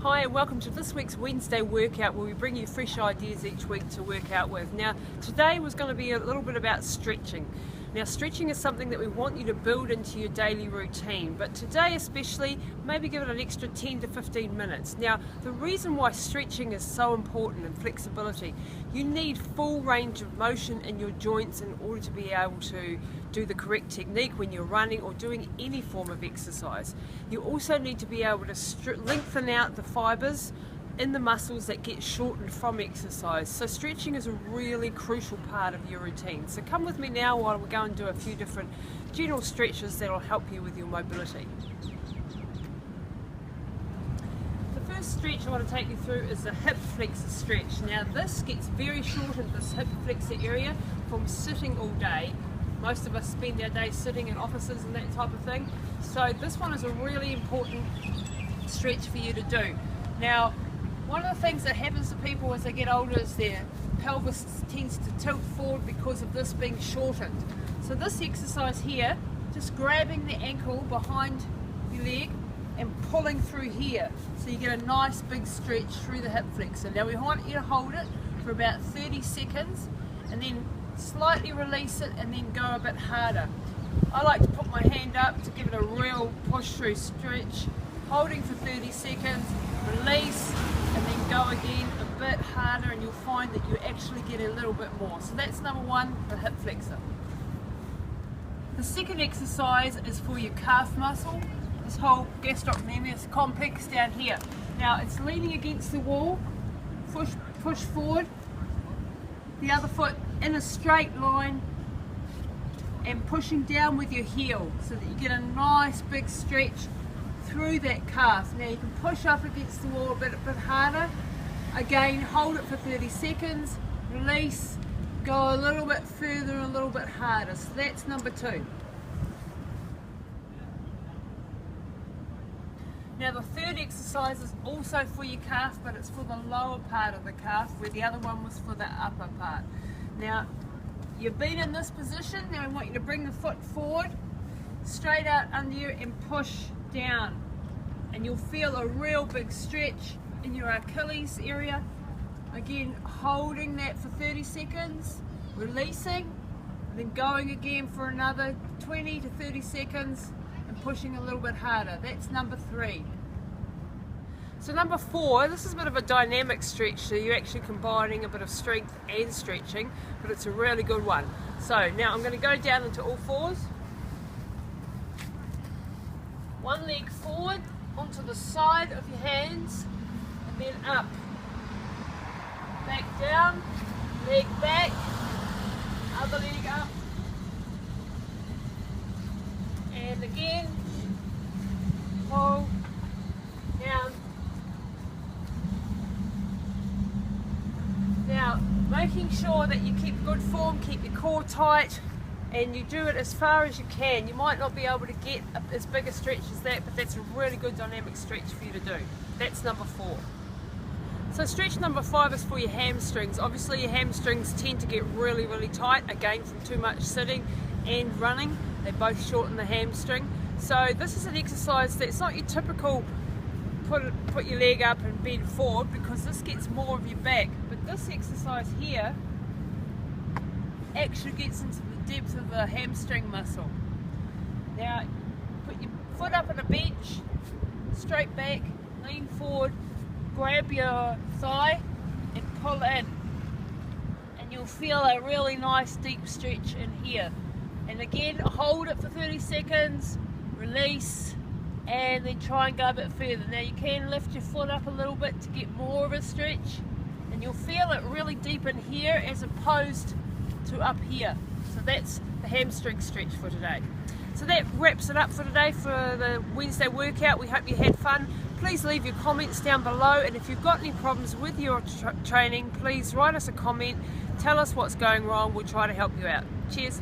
Hi and welcome to this week's Wednesday workout where we bring you fresh ideas each week to work out with. Now today was going to be a little bit about stretching. Now stretching is something that we want you to build into your daily routine, but today especially maybe give it an extra 10 to 15 minutes. Now the reason why stretching is so important and flexibility, you need full range of motion in your joints in order to be able to do the correct technique when you're running or doing any form of exercise. You also need to be able to lengthen out the fibers in the muscles that get shortened from exercise. So stretching is a really crucial part of your routine. So come with me now while we go and do a few different general stretches that will help you with your mobility. The first stretch I want to take you through is the hip flexor stretch. Now this gets very shortened, this hip flexor area, from sitting all day. Most of us spend our day sitting in offices and that type of thing. So this one is a really important stretch for you to do. Now, one of the things that happens to people as they get older is their pelvis tends to tilt forward because of this being shortened. So this exercise here, just grabbing the ankle behind your leg and pulling through here. So you get a nice big stretch through the hip flexor. Now we want you to hold it for about 30 seconds and then slightly release it and then go a bit harder. I like to put my hand up to give it a real push through stretch, holding for 30 seconds, release, and then go again a bit harder, and you'll find that you actually get a little bit more. So that's number one, the hip flexor. The second exercise is for your calf muscle, this whole gastrocnemius complex down here. Now it's leaning against the wall, push forward, the other foot in a straight line and pushing down with your heel so that you get a nice big stretch through that calf. Now you can push up against the wall a bit harder. Again, hold it for 30 seconds, release, go a little bit further, a little bit harder. So that's number two. Now the third exercise is also for your calf, but it's for the lower part of the calf, where the other one was for the upper part. Now you've been in this position, now I want you to bring the foot forward, straight out under you and push down. And you'll feel a real big stretch in your Achilles area. Again, holding that for 30 seconds, releasing, then going again for another 20 to 30 seconds and pushing a little bit harder. That's number three. So number four, this is a bit of a dynamic stretch, so you're actually combining a bit of strength and stretching, but it's a really good one. So now I'm going to go down into all fours. One leg forward onto the side of your hands and then up. Back down, leg back, other leg up. And again, pull, down. Now, making sure that you keep good form, keep your core tight, and you do it as far as you can. You might not be able to get as big a stretch as that, but that's a really good dynamic stretch for you to do. That's number four. So stretch number five is for your hamstrings. Obviously your hamstrings tend to get really, really tight, again from too much sitting and running. They both shorten the hamstring. So this is an exercise that's not your typical put your leg up and bend forward, because this gets more of your back. But this exercise here actually gets into the depth of the hamstring muscle. Now put your foot up on a bench, straight back, lean forward, grab your thigh and pull in, and you'll feel a really nice deep stretch in here. And again, hold it for 30 seconds, release, and then try and go a bit further. Now you can lift your foot up a little bit to get more of a stretch, and you'll feel it really deep in here as opposed to up here. So that's the hamstring stretch for today. So that wraps it up for today for the Wednesday workout. We hope you had fun. Please leave your comments down below, and if you've got any problems with your training, please write us a comment, tell us what's going wrong, we'll try to help you out. Cheers.